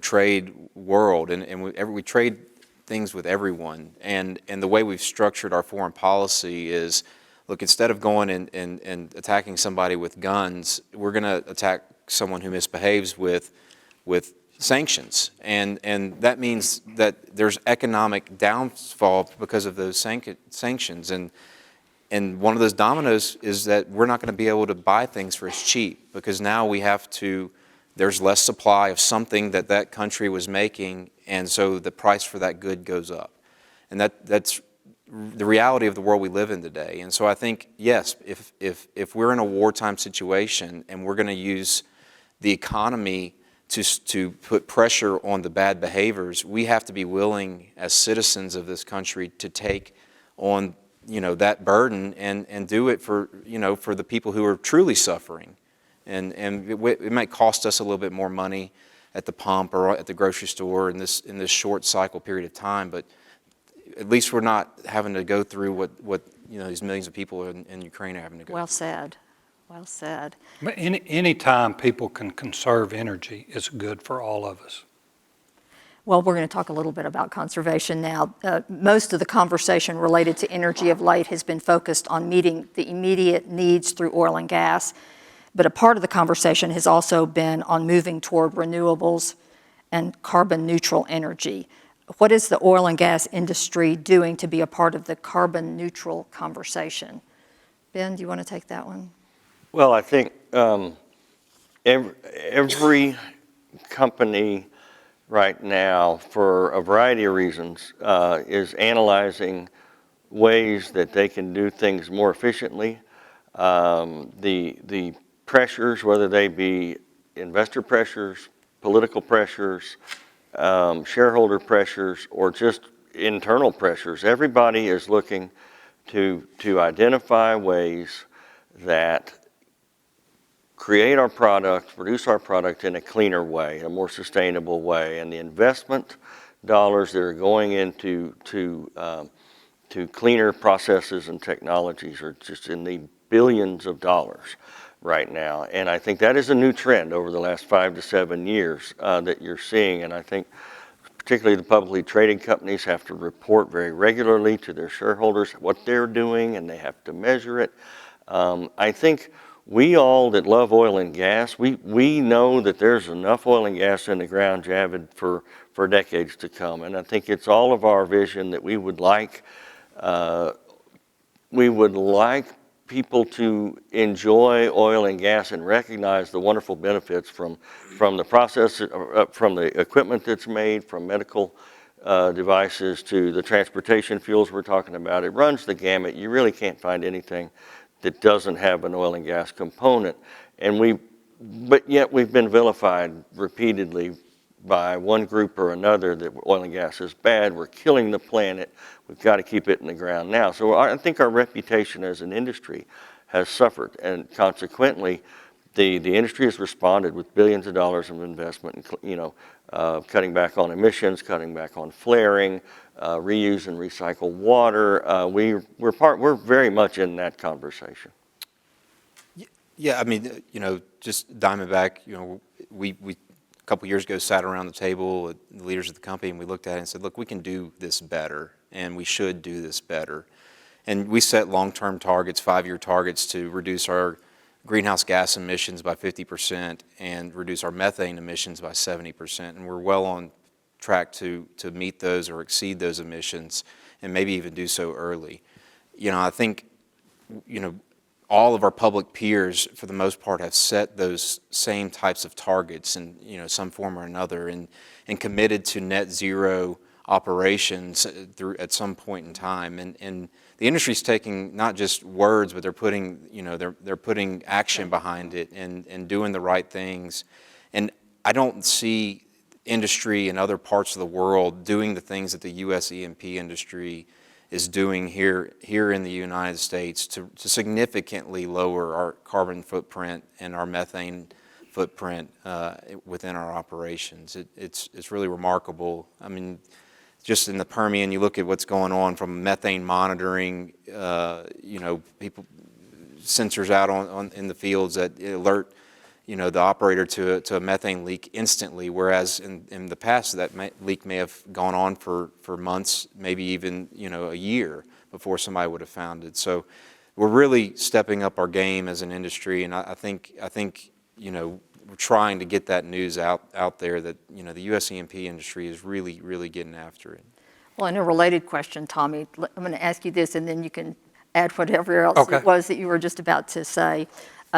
[SPEAKER 4] trade world, and we trade things with everyone. And the way we've structured our foreign policy is, look, instead of going and attacking somebody with guns, we're going to attack someone who misbehaves with sanctions. And that means that there's economic downfall because of those sanctions. And one of those dominoes is that we're not going to be able to buy things for as cheap, because now there's less supply of something that country was making, and so the price for that good goes up. And that's the reality of the world we live in today. And so I think, yes, if we're in a wartime situation and we're going to use the economy to put pressure on the bad behaviors, we have to be willing as citizens of this country to take on that burden and do it for the people who are truly suffering. And it might cost us a little bit more money at the pump or at the grocery store in this short cycle period of time, but at least we're not having to go through what these millions of people in Ukraine are having to go through.
[SPEAKER 2] Well said. Well said.
[SPEAKER 5] But any time people can conserve energy is good for all of us.
[SPEAKER 2] Well, we're going to talk a little bit about conservation now. Most of the conversation related to energy of late has been focused on meeting the immediate needs through oil and gas, but a part of the conversation has also been on moving toward renewables and carbon neutral energy. What is the oil and gas industry doing to be a part of the carbon neutral conversation? Ben, do you want to take that one?
[SPEAKER 3] Well, I think every company right now, for a variety of reasons, is analyzing ways that they can do things more efficiently. The pressures, whether they be investor pressures, political pressures, shareholder pressures, or just internal pressures, everybody is looking to identify ways that create our product, produce our product in a cleaner way, a more sustainable way, and the investment dollars that are going into to cleaner processes and technologies are just in the billions of dollars right now. And I think that is a new trend over the last 5 to 7 years that you're seeing. And I think particularly the publicly traded companies have to report very regularly to their shareholders what they're doing, and they have to measure it. I think we all that love oil and gas, we know that there's enough oil and gas in the ground, Javid, for decades to come. And I think it's all of our vision that we would like people to enjoy oil and gas and recognize the wonderful benefits from the process, from the equipment that's made, from medical devices to the transportation fuels we're talking about. It runs the gamut. You really can't find anything that doesn't have an oil and gas component. But yet we've been vilified repeatedly by one group or another that oil and gas is bad, we're killing the planet, we've got to keep it in the ground now. So I think our reputation as an industry has suffered, and consequently, the industry has responded with billions of dollars of investment, cutting back on emissions, cutting back on flaring, reuse and recycle water. We're very much in that conversation.
[SPEAKER 4] Yeah, I mean, just Diamondback, we a couple years ago sat around the table with the leaders of the company, and we looked at it and said, look, we can do this better, and we should do this better. And we set long-term targets, 5-year targets, to reduce our greenhouse gas emissions by 50% and reduce our methane emissions by 70%. And we're well on track to meet those or exceed those emissions, and maybe even do so early. I think, all of our public peers, for the most part, have set those same types of targets in some form or another, and committed to net zero operations at some point in time. And the industry's taking not just words, but they're putting they're putting action behind it and doing the right things. And I don't see industry in other parts of the world doing the things that the U.S. E&P industry is doing here in the United States to significantly lower our carbon footprint and our methane footprint within our operations. It's really remarkable. I mean, just in the Permian, you look at what's going on from methane monitoring, people sensors out in the fields that alert, the operator to a methane leak instantly, whereas in the past that leak may have gone on for months, maybe even, a year before somebody would have found it. So we're really stepping up our game as an industry, and I think we're trying to get that news out there that, the U.S. E&P industry is really, really getting after it.
[SPEAKER 2] Well, in a related question, Tommy, I'm going to ask you this, and then you can add whatever else it was that you were just about to say.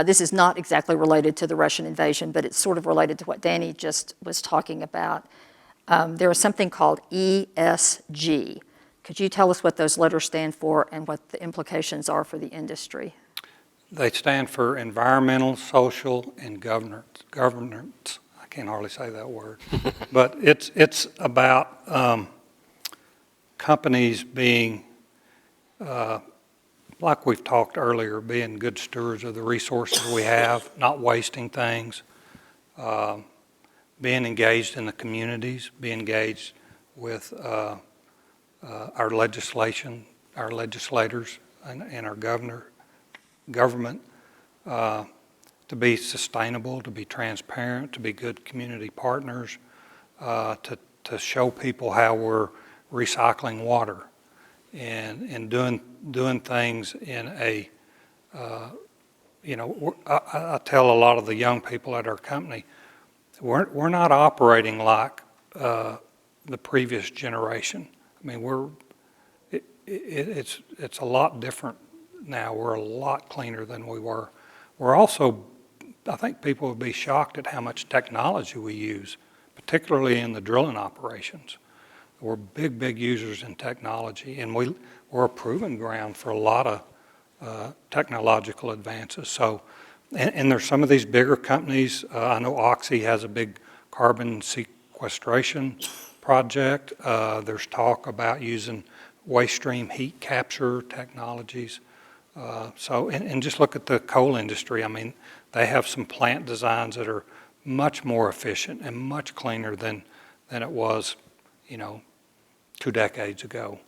[SPEAKER 2] This is not exactly related to the Russian invasion, but it's sort of related to what Danny just was talking about. There is something called ESG. Could you tell us what those letters stand for and what the implications are for the industry?
[SPEAKER 5] They stand for environmental, social, and governance. I can't hardly say that word. But it's about companies being, like we've talked earlier, being good stewards of the resources we have, not wasting things, being engaged in the communities, being engaged with our legislation, our legislators, and our government, to be sustainable, to be transparent, to be good community partners, to show people how we're recycling water and doing things in a, I tell a lot of the young people at our company, we're not operating like the previous generation. I mean, it's a lot different now. We're a lot cleaner than we were. We're also, I think people would be shocked at how much technology we use, particularly in the drilling operations. We're big users in technology, and we're a proving ground for a lot of technological advances. So, and there's some of these bigger companies. I know Oxy has a big carbon sequestration project. There's talk about using waste stream heat capture technologies. And just look at the coal industry. I mean, they have some plant designs that are much more efficient and much cleaner than it was, 2 decades ago.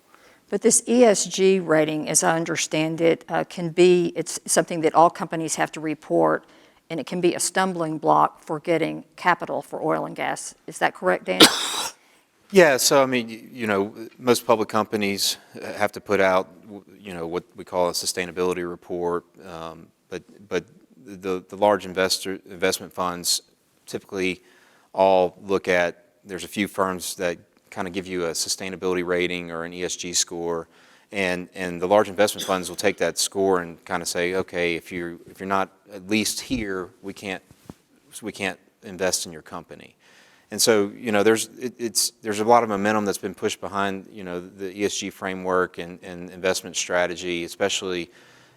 [SPEAKER 2] But this ESG rating, as I understand it, it's something that all companies have to report, and it can be a stumbling block for getting capital for oil and gas. Is that correct, Dan?
[SPEAKER 4] Yeah, so I mean, most public companies have to put out, what we call a sustainability report, but the large investment funds typically all look at, there's a few firms that kind of give you a sustainability rating or an ESG score, and the large investment funds will take that score and kind of say, okay, if you're not at least here, we can't invest in your company. And so, there's a lot of momentum that's been pushed behind, the ESG framework and investment strategy, especially,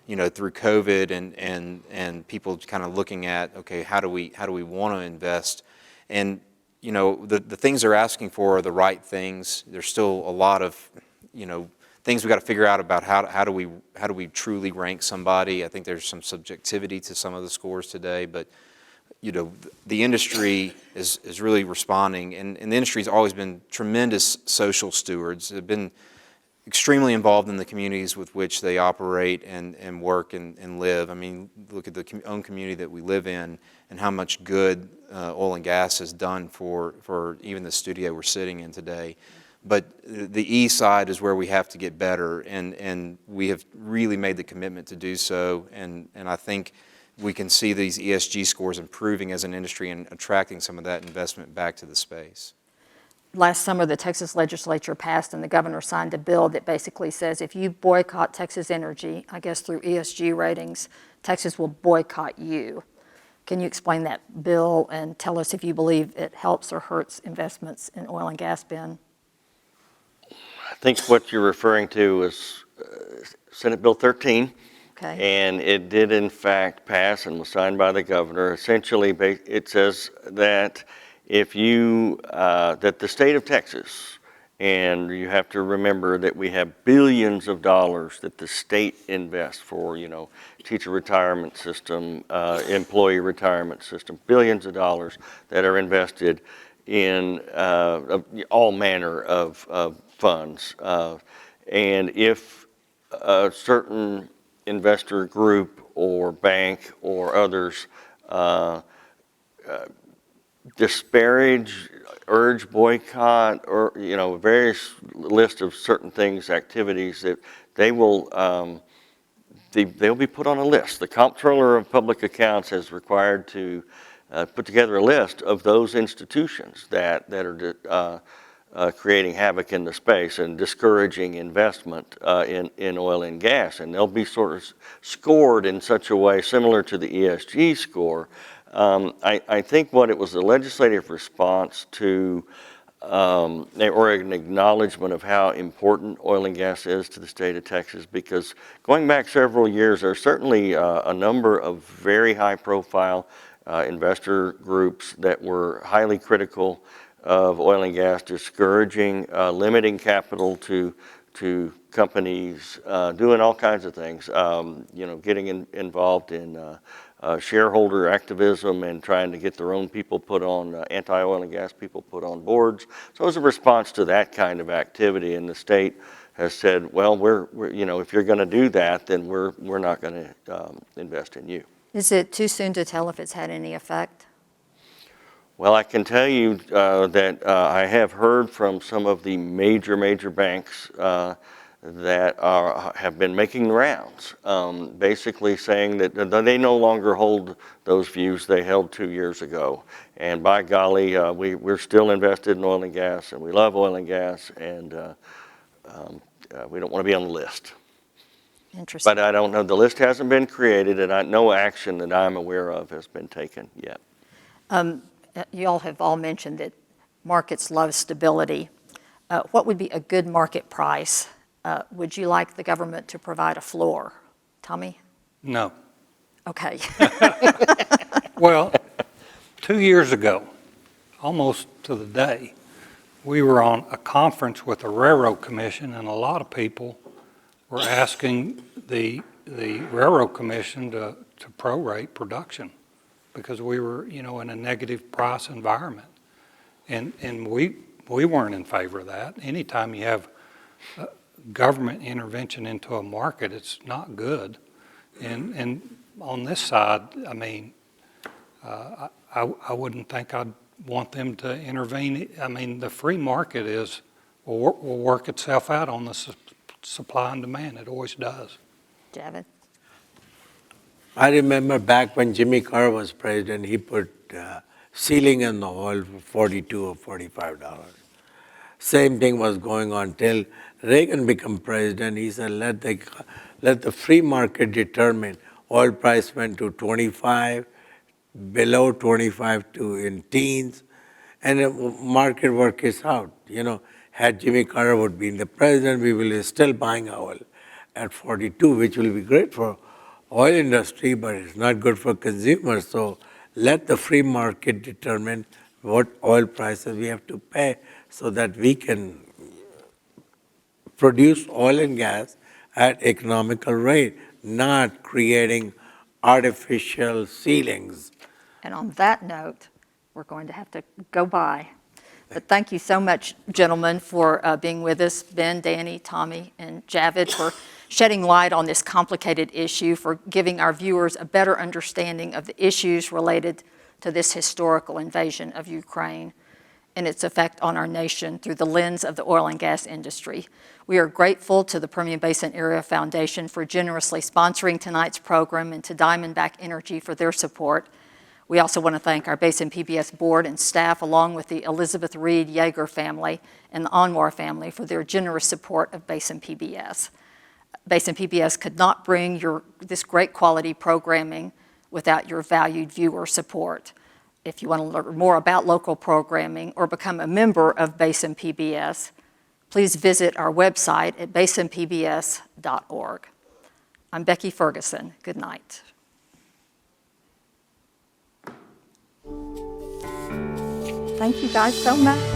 [SPEAKER 4] through COVID and people kind of looking at, okay, how do we want to invest? And, the things they're asking for are the right things. There's still a lot of, things we got to figure out about how do we truly rank somebody. I think there's some subjectivity to some of the scores today, but the industry is really responding, and the industry's always been tremendous social stewards. They've been extremely involved in the communities with which they operate and work and live. I mean, look at the own community that we live in and how much good oil and gas has done for even the studio we're sitting in today. But the E side is where we have to get better, and we have really made the commitment to do so, and I think we can see these ESG scores improving as an industry and attracting some of that investment back to the space.
[SPEAKER 2] Last summer, the Texas legislature passed and the governor signed a bill that basically says if you boycott Texas energy, I guess through ESG ratings, Texas will boycott you. Can you explain that bill and tell us if you believe it helps or hurts investments in oil and gas, Ben?
[SPEAKER 3] I think what you're referring to is Senate Bill 13.
[SPEAKER 2] Okay.
[SPEAKER 3] And it did in fact pass and was signed by the governor. Essentially, it says that if that the state of Texas, and you have to remember that we have billions of dollars that the state invests for, teacher retirement system, employee retirement system, billions of dollars that are invested in all manner of funds. And if a certain investor group or bank or others disparage, urge boycott, or various list of certain things, activities that they will they'll be put on a list. The Comptroller of Public Accounts has required to put together a list of those institutions that are creating havoc in the space and discouraging investment in oil and gas. And they'll be sort of scored in such a way similar to the ESG score. I think what it was the legislative response to or an acknowledgement of how important oil and gas is to the state of Texas, because going back several years, there are certainly a number of very high-profile investor groups that were highly critical of oil and gas, discouraging, limiting capital to companies, doing all kinds of things, getting involved in shareholder activism and trying to get their own people put on, anti-oil and gas people put on boards. So as a response to that kind of activity, and the state has said, well, we're if you're going to do that, then we're not going to invest in you.
[SPEAKER 2] Is it too soon to tell if it's had any effect?
[SPEAKER 3] Well, I can tell you that I have heard from some of the major banks that have been making the rounds, basically saying that they no longer hold those views they held 2 years ago. And by golly, we're still invested in oil and gas, and we love oil and gas, and we don't want to be on the list.
[SPEAKER 2] Interesting.
[SPEAKER 3] But I don't know. The list hasn't been created, and no action that I'm aware of has been taken yet.
[SPEAKER 2] You all have all mentioned that markets love stability. What would be a good market price? Would you like the government to provide a floor? Tommy?
[SPEAKER 5] No.
[SPEAKER 2] Okay.
[SPEAKER 5] Well, 2 years ago, almost to the day, we were on a conference with the Railroad Commission, and a lot of people were asking the Railroad Commission to prorate production because we were, in a negative price environment. And we weren't in favor of that. Anytime you have government intervention into a market, it's not good. And on this side, I mean, I wouldn't think I'd want them to intervene. I mean, the free market will work itself out on the supply and demand. It always does.
[SPEAKER 2] Javid?
[SPEAKER 6] I remember back when Jimmy Carter was president, he put ceiling on the oil for $42 or $45. Same thing was going on till Reagan became president. He said, let the free market determine. Oil price went to 25, below 25 to in teens, and the market work is out. Had Jimmy Carter would be the president, we will be still buying oil at 42, which will be great for oil industry, but it's not good for consumers. So let the free market determine what oil prices we have to pay so that we can produce oil and gas at economical rate, not creating artificial ceilings.
[SPEAKER 2] And on that note, we're going to have to go by. But thank you so much, gentlemen, for being with us, Ben, Danny, Tommy, and Javid, for shedding light on this complicated issue, for giving our viewers a better understanding of the issues related to this historical invasion of Ukraine and its effect on our nation through the lens of the oil and gas industry. We are grateful to the Permian Basin Area Foundation for generously sponsoring tonight's program and to Diamondback Energy for their support. We also want to thank our Basin PBS board and staff, along with the Elizabeth Reed Yeager family and the Anwar family, for their generous support of Basin PBS. Basin PBS could not bring this great quality programming without your valued viewer support. If you want to learn more about local programming or become a member of Basin PBS, please visit our website at basinpbs.org. I'm Becky Ferguson. Good night. Thank you guys so much.